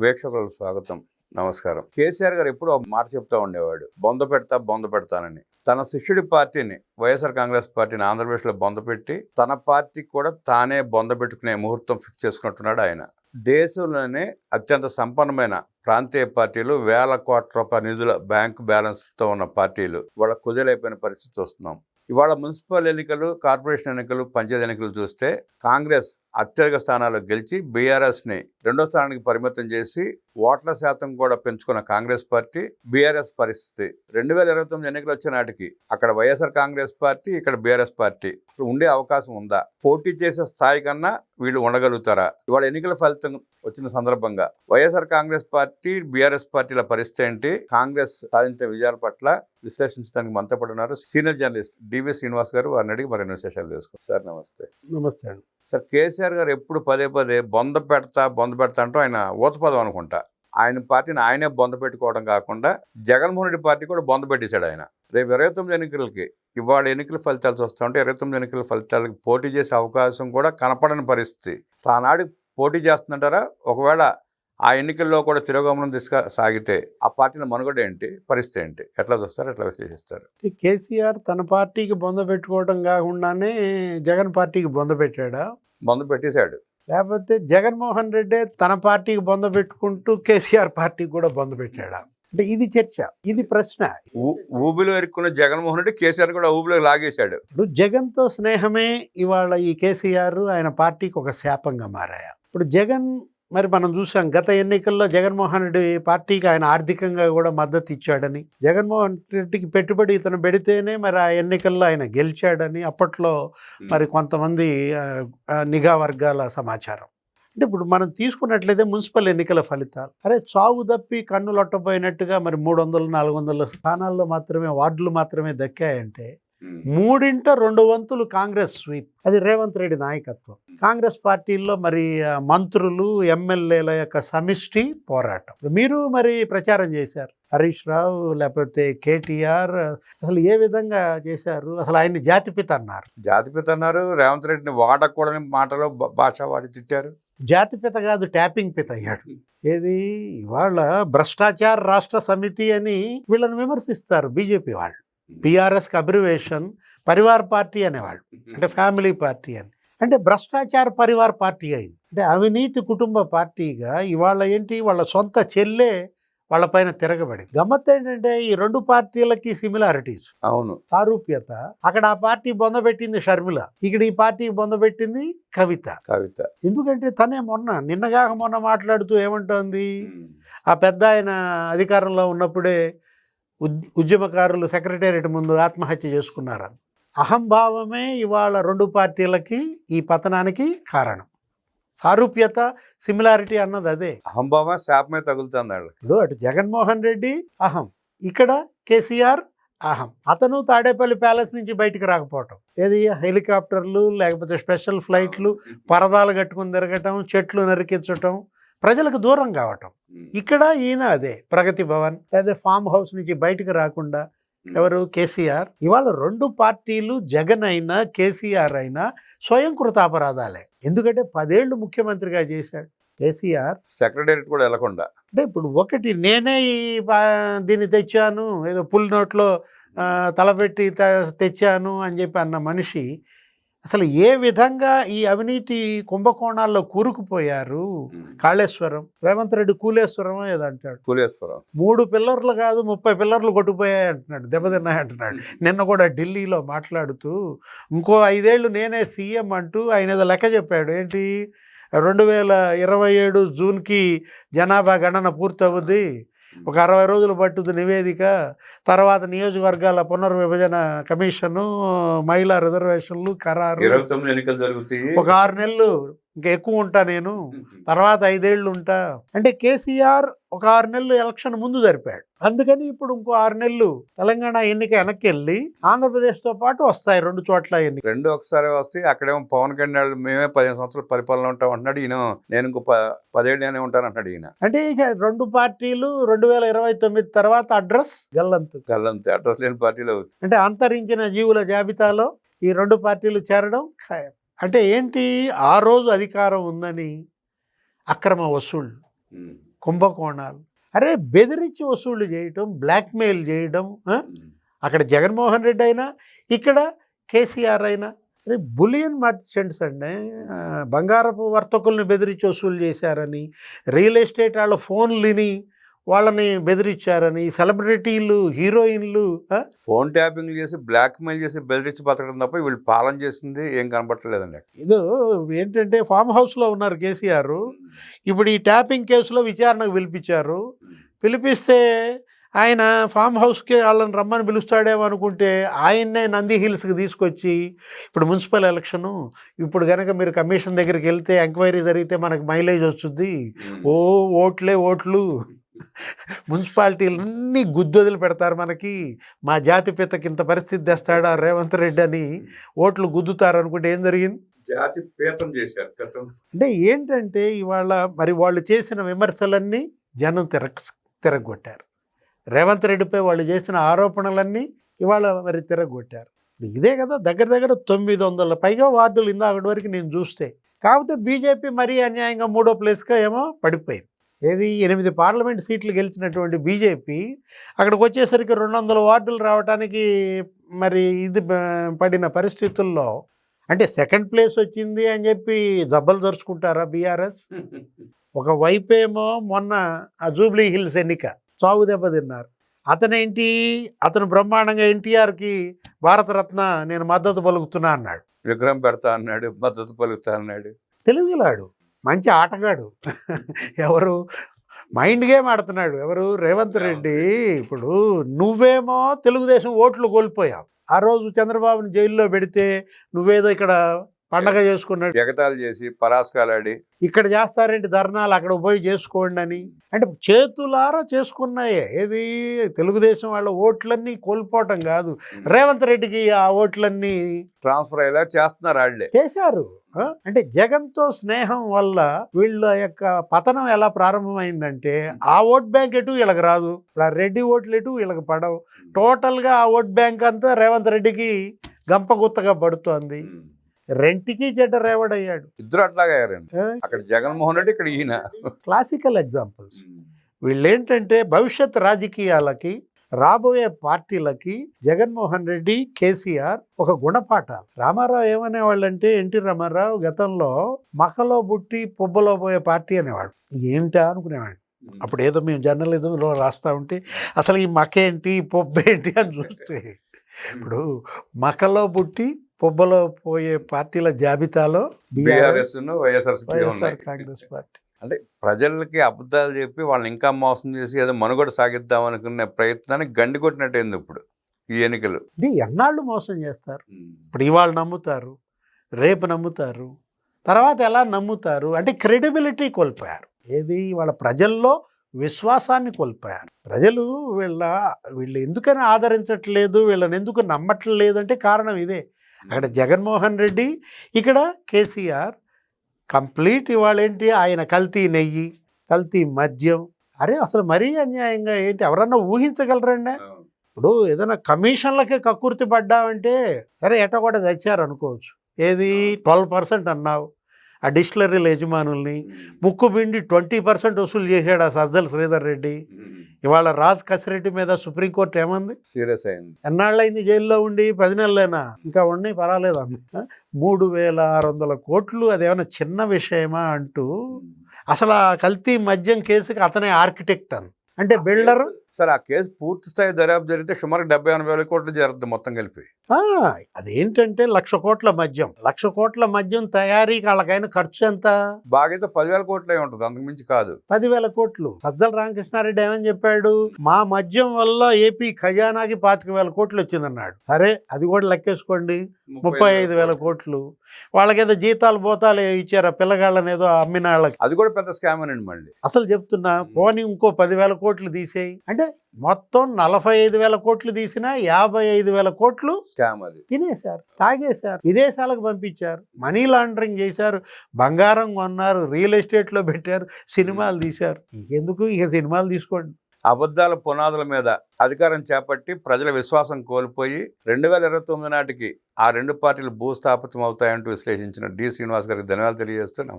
వీక్షకులకు స్వాగతం. నమస్కారం. కేసీఆర్ గారు ఎప్పుడూ ఒక మాట చెప్తా ఉండేవాడు, బొంద పెడతానని. తన శిష్యుడి పార్టీని, వైఎస్ఆర్ కాంగ్రెస్ పార్టీని ఆంధ్రప్రదేశ్లో బొందపెట్టి తన పార్టీకి కూడా తానే బొంద పెట్టుకునే ముహూర్తం ఫిక్స్ చేసుకుంటున్నాడు ఆయన. దేశంలోనే అత్యంత సంపన్నమైన ప్రాంతీయ పార్టీలు, వేల కోట్ల రూపాయల నిధుల బ్యాంకు బ్యాలెన్స్తో ఉన్న పార్టీలు వాళ్ళ కుదేలైపోయిన పరిస్థితి వస్తున్నాం. ఇవాళ మున్సిపల్ ఎన్నికలు, కార్పొరేషన్ ఎన్నికలు, పంచాయతీ ఎన్నికలు చూస్తే కాంగ్రెస్ అత్యధిక స్థానాలు గెలిచి బీఆర్ఎస్ని 2వ స్థానానికి పరిమితం చేసి ఓట్ల శాతం కూడా పెంచుకున్న కాంగ్రెస్ పార్టీ బీఆర్ఎస్ పరిస్థితి 2029 ఎన్నికలు వచ్చే నాటికి అక్కడ వైఎస్ఆర్ కాంగ్రెస్ పార్టీ, ఇక్కడ బీఆర్ఎస్ పార్టీ అసలు ఉండే అవకాశం ఉందా? పోటీ చేసే స్థాయి కన్నా వీళ్ళు ఉండగలుగుతారా? ఇవాళ ఎన్నికల ఫలితం వచ్చిన సందర్భంగా వైఎస్ఆర్ కాంగ్రెస్ పార్టీ, బీఆర్ఎస్ పార్టీల పరిస్థితి ఏంటి, కాంగ్రెస్ సాధించిన విజయాల పట్ల విశ్లేషించడానికి మనతో పాటు ఉన్నారు సీనియర్ జర్నలిస్ట్ డివి శ్రీనివాస్ గారు. వారిని అడిగి మరిన్ని విశేషాలు తెలుసుకుంటారు. సార్ నమస్తే. నమస్తే అండి. సార్, కేసీఆర్ గారు ఎప్పుడు పదే బొంద పెడతా అంటూ ఆయన ఊతపదం అనుకుంటా. ఆయన పార్టీని ఆయనే బొంద పెట్టుకోవడం కాకుండా జగన్మోహన్ రెడ్డి పార్టీ కూడా బొంద పెట్టేశాడు ఆయన. రేపు 29 ఎన్నికలకి, ఇవాళ ఎన్నికల ఫలితాలు చూస్తూ ఉంటే 29 ఎన్నికల ఫలితాలకి పోటీ చేసే అవకాశం కూడా కనపడని పరిస్థితి. ఆనాడు పోటీ చేస్తుంటారా? ఒకవేళ ఆ ఎన్నికల్లో కూడా తిరోగమనం సాగితే ఆ పార్టీల మనుగడ ఏంటి, పరిస్థితి ఏంటి, ఎట్లా చూస్తారు, ఎట్లా విశ్లేషిస్తారు? కేసీఆర్ తన పార్టీకి బొంద పెట్టుకోవడం కాకుండానే జగన్ పార్టీకి బొంద పెట్టాడా? బొంద పెట్టేశాడు. లేకపోతే జగన్మోహన్ రెడ్డి తన పార్టీకి బొంద పెట్టుకుంటూ కేసీఆర్ పార్టీకి కూడా బొంద పెట్టాడా? అంటే ఇది చర్చ, ఇది ప్రశ్న. ఊబిలో ఇరుక్కున్న జగన్మోహన్ రెడ్డి కేసీఆర్ కూడా ఊబిలో లాగేశాడు. ఇప్పుడు జగన్తో స్నేహమే ఇవాళ ఈ కేసీఆర్ ఆయన పార్టీకి ఒక శాపంగా మారాయా? ఇప్పుడు జగన్ మరి మనం చూసాం, గత ఎన్నికల్లో జగన్మోహన్ రెడ్డి పార్టీకి ఆయన ఆర్థికంగా కూడా మద్దతు ఇచ్చాడని, జగన్మోహన్ రెడ్డికి పెట్టుబడి ఇతను పెడితేనే మరి ఆ ఎన్నికల్లో ఆయన గెలిచాడని అప్పట్లో మరి కొంతమంది నిఘా వర్గాల సమాచారం. అంటే ఇప్పుడు మనం తీసుకున్నట్లయితే మున్సిపల్ ఎన్నికల ఫలితాలు, అరే చావు తప్పి కన్నులొట్టబోయినట్టుగా మరి 300-400 స్థానాల్లో మాత్రమే, వార్డులు మాత్రమే దక్కాయంటే 2/3 కాంగ్రెస్ స్వీప్. అది రేవంత్ రెడ్డి నాయకత్వం. కాంగ్రెస్ పార్టీల్లో మరి మంత్రులు, ఎమ్మెల్యేల యొక్క సమిష్టి పోరాటం. మీరు మరి ప్రచారం చేశారు, హరీష్ రావు లేకపోతే కేటీఆర్ అసలు ఏ విధంగా చేశారు? అసలు ఆయన్ని జాతిపిత అన్నారు. రేవంత్ రెడ్డిని వాడకూడని మాటలో భాష వాడి తిట్టారు. జాతిపిత కాదు, ట్యాపింగ్ పిత అయ్యాడు. ఏది ఇవాళ భ్రష్టాచార రాష్ట్ర సమితి అని వీళ్ళని విమర్శిస్తారు బీజేపీ వాళ్ళు. బీఆర్ఎస్కి అబ్రివేషన్ పరివార్ పార్టీ అనేవాళ్ళు, అంటే ఫ్యామిలీ పార్టీ అని. అంటే భ్రష్టాచార పరివార్ పార్టీ అయింది. అంటే అవినీతి కుటుంబ పార్టీగా ఇవాళ ఏంటి, వాళ్ళ సొంత చెల్లె వాళ్ళ పైన తిరగబడింది. గమ్మత్ ఏంటంటే ఈ రెండు పార్టీలకి సిమిలారిటీస్. అవును, సారూప్యత. అక్కడ ఆ పార్టీ బొందబెట్టింది షర్మిల, ఇక్కడ ఈ పార్టీ బొందబెట్టింది కవిత. ఎందుకంటే తనే నిన్నగాక మాట్లాడుతూ ఏమంటోంది, ఆ పెద్ద ఆయన అధికారంలో ఉన్నప్పుడే ఉద్యమకారులు సెక్రటేరియట్ ముందు ఆత్మహత్య చేసుకున్నారు. అహంభావమే ఇవాళ రెండు పార్టీలకి ఈ పతనానికి కారణం. సారూప్యత, సిమిలారిటీ అన్నది అదే. అహంభావం శాపమే తగులుతుంది. ఇప్పుడు అటు జగన్మోహన్ రెడ్డి అహం, ఇక్కడ కేసీఆర్ అహం. అతను తాడేపల్లి ప్యాలెస్ నుంచి బయటికి రాకపోవటం, ఏది హెలికాప్టర్లు లేకపోతే స్పెషల్ ఫ్లైట్లు, పరదాలు కట్టుకుని తిరగటం, చెట్లు నరికించటం, ప్రజలకు దూరం కావటం. ఇక్కడ ఈయన అదే ప్రగతి భవన్ లేదా ఫామ్ హౌస్ నుంచి బయటకు రాకుండా ఎవరు, కేసీఆర్. ఇవాళ రెండు పార్టీలు, జగన్ అయినా కేసీఆర్ అయినా స్వయం కృతాపరాధాలే. ఎందుకంటే 10 ఏళ్ళు ముఖ్యమంత్రిగా చేశాడు కేసీఆర్, సెక్రటేరియట్ కూడా వెళ్ళకుండా. అంటే ఇప్పుడు ఒకటి నేనే దీన్ని తెచ్చాను, ఏదో పుల్ నోట్లో తలపెట్టి తెచ్చాను అని చెప్పి అన్న మనిషి అసలు ఏ విధంగా ఈ అవినీతి కుంభకోణాల్లో కూరుకుపోయారు. కాళేశ్వరం, రేవంత్ రెడ్డి కూలేశ్వరం ఏదో అంటాడు. 3 పిల్లర్లు కాదు 30 పిల్లర్లు కొట్టుకుపోయాయి అంటున్నాడు, దెబ్బతిన్నాయి అంటున్నాడు. నిన్న కూడా ఢిల్లీలో మాట్లాడుతూ ఇంకో 5 ఏళ్ళు నేనే సీఎం అంటూ ఆయన ఏదో లెక్క చెప్పాడు. ఏంటి, 2027 జూన్కి జనాభా గణన పూర్తవుద్ది, ఒక 60 రోజులు పట్టుద్ది నివేదిక, తర్వాత నియోజకవర్గాల పునర్విభజన కమిషను, మహిళా రిజర్వేషన్లు ఖరారు, 29 ఎన్నికలు జరుగుతాయి, ఒక 6 నెలలు ఇంకా ఎక్కువ ఉంటా నేను, తర్వాత 5 ఏళ్ళు ఉంటా అంటే కేసీఆర్ ఒక 6 నెలలు ఎలక్షన్ ముందు జరిపాడు. అందుకని ఇప్పుడు ఇంకో 6 నెలలు తెలంగాణ ఎన్నిక వెనక్కి వెళ్ళి ఆంధ్రప్రదేశ్తో పాటు వస్తాయి 2 చోట్ల ఎన్నిక. 2 ఒకసారి వస్తాయి. అక్కడేమో పవన్ కళ్యాణ్ మేమే 15 సంవత్సరాల పరిపాలన ఉంటాం అంటున్నాడు ఈయన, నేను ఇంకో 10 ఏళ్ళు నేనే ఉంటాను అంటున్నాడు ఈయన. అంటే ఇక 2 పార్టీలు 2029 తర్వాత అడ్రస్ గల్లంతు అడ్రస్ లేని పార్టీలు అవుతుంది. అంటే అంతరించిన జీవుల జాబితాలో ఈ 2 పార్టీలు చేరడం ఖాయం. అంటే ఏంటి, ఆ రోజు అధికారం ఉందని అక్రమ వసూళ్ళు, కుంభకోణాలు. అరే బెదిరించి వసూళ్లు చేయటం, బ్లాక్మెయిల్ చేయడం. అక్కడ జగన్మోహన్ రెడ్డి అయినా, ఇక్కడ కేసీఆర్ అయినా అరే బులియన్ మర్చెంట్స్ అండి. బంగారపు వర్తకుల్ని బెదిరించి వసూలు చేశారని, రియల్ ఎస్టేట్ వాళ్ళ ఫోన్లని వాళ్ళని బెదిరించారని, సెలబ్రిటీలు, హీరోయిన్లు ఫోన్ ట్యాపింగ్ చేసి బ్లాక్మెయిల్ చేసి బెదిరించి బతకడం తప్ప వీళ్ళు పాలన చేసింది ఏం కనపట్టలేదండి. ఇదో ఏంటంటే ఫామ్ హౌస్లో ఉన్నారు కేసీఆర్. ఇప్పుడు ఈ ట్యాపింగ్ కేసులో విచారణకు పిలిపించారు. పిలిపిస్తే ఆయన ఫామ్ హౌస్కి వాళ్ళని రమ్మని పిలుస్తాడేమో అనుకుంటే ఆయన్నే నంది హిల్స్కి తీసుకొచ్చి, ఇప్పుడు మున్సిపల్ ఎలక్షను, ఇప్పుడు కనుక మీరు కమిషన్ దగ్గరికి వెళ్తే ఎంక్వైరీ జరిగితే మనకు మైలేజ్ వస్తుంది, ఓ ఓట్లే ఓట్లు, మున్సిపాలిటీలన్నీ గుద్దొదిలి పెడతారు మనకి, మా జాతి పితకి ఇంత పరిస్థితి తెస్తాడా రేవంత్ రెడ్డి అని ఓట్లు గుద్దుతారు అనుకుంటే ఏం జరిగింది? జాతి పేతం చేశారు. అంటే ఏంటంటే ఇవాళ మరి వాళ్ళు చేసిన విమర్శలన్నీ జనం తిరగొట్టారు. రేవంత్ రెడ్డిపై వాళ్ళు చేసిన ఆరోపణలన్నీ ఇవాళ మరి తిరగొట్టారు. ఇదే కదా దగ్గర దగ్గర 900 పైగా వార్డులు ఇందాకటి వరకు నేను చూస్తే. కాకపోతే బీజేపీ మరీ అన్యాయంగా 3వ ప్లేస్గా ఏమో పడిపోయింది. ఏది 8 పార్లమెంట్ సీట్లు గెలిచినటువంటి బీజేపీ అక్కడికి వచ్చేసరికి 200 వార్డులు రావడానికి మరి ఇది పడిన పరిస్థితుల్లో, అంటే సెకండ్ ప్లేస్ వచ్చింది అని చెప్పి జబ్బలు దరుచుకుంటారా బీఆర్ఎస్? ఒకవైపేమో మొన్న ఆ జూబ్లీ హిల్స్ ఎన్నిక చావు దెబ్బతిన్నారు. అతను బ్రహ్మాండంగా ఎన్టీఆర్కి భారతరత్న నేను మద్దతు పలుకుతున్నా అన్నాడు, విగ్రహం పెడతా అన్నాడు, మద్దతు పలుకుతా అన్నాడు. తెలుగులాడు, మంచి ఆటగాడు. ఎవరు మైండ్ గేమ్ ఆడుతున్నాడు, ఎవరు? రేవంత్ రెడ్డి. ఇప్పుడు నువ్వేమో తెలుగుదేశం ఓట్లు కోల్పోయావు. ఆ రోజు చంద్రబాబుని జైల్లో పెడితే నువ్వేదో ఇక్కడ పండగ చేసుకున్నాడు, ఎగతాలు చేసి పరాస్కాలాడి ఇక్కడ చేస్తారేంటి ధర్నాలు, అక్కడ పోయి చేసుకోండి అని. అంటే చేతులారా చేసుకున్నాయే. ఏది తెలుగుదేశం వాళ్ళ ఓట్లన్నీ కోల్పోవటం కాదు, రేవంత్ రెడ్డికి ఆ ఓట్లన్నీ ట్రాన్స్ఫర్ అయ్యేలా చేస్తున్నారు వాళ్ళే. చేశారు. అంటే జగన్తో స్నేహం వల్ల వీళ్ళ యొక్క పతనం ఎలా ప్రారంభమైందంటే ఆ ఓట్ బ్యాంక్ ఎటు వీళ్ళకి రాదు, రెడ్డి ఓట్లు ఎటు వీళ్ళకి పడవు. టోటల్గా ఆ ఓట్ బ్యాంక్ అంతా రేవంత్ రెడ్డికి గంపగుత్తగా పడుతోంది. రెంటికి చెడ్డ రేవడయ్యాడు. ఇద్దరు అట్లాగా అయ్యారండి. అక్కడ జగన్మోహన్ రెడ్డి, ఇక్కడ ఈయన క్లాసికల్ ఎగ్జాంపుల్స్. వీళ్ళేంటంటే భవిష్యత్ రాజకీయాలకి, రాబోయే పార్టీలకి జగన్మోహన్ రెడ్డి, కేసీఆర్ ఒక గుణపాఠాలు. రామారావు ఏమనేవాళ్ళంటే, ఎన్టీ రామారావు గతంలో మకలో పుట్టి పుబ్బలో పోయే పార్టీ అనేవాడు. ఏంటా అనుకునేవాడు. అప్పుడు ఏదో మేము జర్నలిజంలో రాస్తూ ఉంటే అసలు ఈ మకేంటి పొబ్బేంటి అని చూస్తే, ఇప్పుడు మకలో పుట్టి పొబ్బలో పోయే పార్టీల జాబితాలో వైఎస్ఆర్ కాంగ్రెస్ పార్టీ. అంటే ప్రజలకి అబద్ధాలు చెప్పి వాళ్ళని ఇంకా మోసం చేసి ఏదో మనుగడ సాగిద్దాం అనుకునే ప్రయత్నాన్ని గండి కొట్టినట్టయింది ఇప్పుడు ఈ ఎన్నికలు. అంటే ఎన్నాళ్ళు మోసం చేస్తారు? ఇప్పుడు ఇవాళ నమ్ముతారు, రేపు నమ్ముతారు, తర్వాత ఎలా నమ్ముతారు? అంటే క్రెడిబిలిటీ కోల్పోయారు. ఏది వాళ్ళ ప్రజల్లో విశ్వాసాన్ని కోల్పోయారు. ప్రజలు వీళ్ళు ఎందుకని ఆదరించట్లేదు, వీళ్ళని ఎందుకు నమ్మట్లేదు అంటే కారణం ఇదే. అక్కడ జగన్మోహన్ రెడ్డి, ఇక్కడ కేసీఆర్ కంప్లీట్. ఇవాళ ఏంటి, ఆయన కల్తీ నెయ్యి, కల్తీ మద్యం. అరే అసలు మరీ అన్యాయంగా ఏంటి, ఎవరన్నా ఊహించగలరండి? ఇప్పుడు ఏదైనా కమిషన్లకే కక్కుర్తి పడ్డామంటే సరే ఎట్ట కూడా చచ్చారు అనుకోవచ్చు. ఏది 12% అన్నావు ఆ డిస్టిలరీల యజమానుల్ని, ముక్కుబిండి 20% వసూలు చేశాడు ఆ సజ్జల శ్రీధర్ రెడ్డి. ఇవాళ రాజ్ కసిరెడ్డి మీద సుప్రీంకోర్టు ఏమంది? సీరియస్ అయింది. ఎన్నాళ్ళైంది జైల్లో ఉండి? 10 నెలలైనా? ఇంకా ఉన్నాయి, పర్వాలేదు అంది. 3600 కోట్లు అదేమన్నా చిన్న విషయమా అంటూ అసలు ఆ కల్తీ మద్యం కేసుకి అతనే ఆర్కిటెక్ట్ అంటే బిల్డర్. సార్ ఆ కేసు పూర్తి స్థాయి దర్యాప్తు జరిగితే సుమారు 70-80 వేల కోట్లు జరుగుతుంది మొత్తం కలిపి. అదేంటంటే 1,00,000 కోట్ల మద్యం, 1,00,000 కోట్ల మద్యం తయారీకి వాళ్ళకైనా ఖర్చు ఎంత? బాగైతే 10,000 కోట్లే ఉంటుంది, అంతకు మించి కాదు. 10,000 కోట్లు. సజ్జల రామకృష్ణారెడ్డి ఏమని చెప్పాడు? మా మద్యం వల్ల ఏపీ ఖజానాకి 25,000 కోట్లు వచ్చిందన్నాడు. సరే అది కూడా లెక్కేసుకోండి, 35,000 కోట్లు. వాళ్ళకేదో జీతాలు బోతాలు ఇచ్చారు ఆ పిల్లగాళ్ళని ఏదో అమ్మిన వాళ్ళకి. అది కూడా పెద్ద స్కామ్ అండి. మళ్ళీ అసలు చెప్తున్నా, పోనీ ఇంకో 10,000 కోట్లు తీసేయి అంటే మొత్తం 45,000 కోట్లు తీసినా 55,000 కోట్లు తినేశారు, తాగేశారు, విదేశాలకు పంపించారు, మనీ లాండరింగ్ చేశారు, బంగారం కొన్నారు, రియల్ ఎస్టేట్లో పెట్టారు, సినిమాలు తీశారు. ఇంకెందుకు ఇక సినిమాలు తీసుకోండి. అబద్ధాల పునాదుల మీద అధికారం చేపట్టి ప్రజల విశ్వాసం కోల్పోయి 2029 నాటికి ఆ రెండు పార్టీలు భూస్థాపితం అవుతాయంటూ విశ్లేషించిన డి శ్రీనివాస్ గారికి ధన్యవాదాలు తెలియజేస్తున్నాం.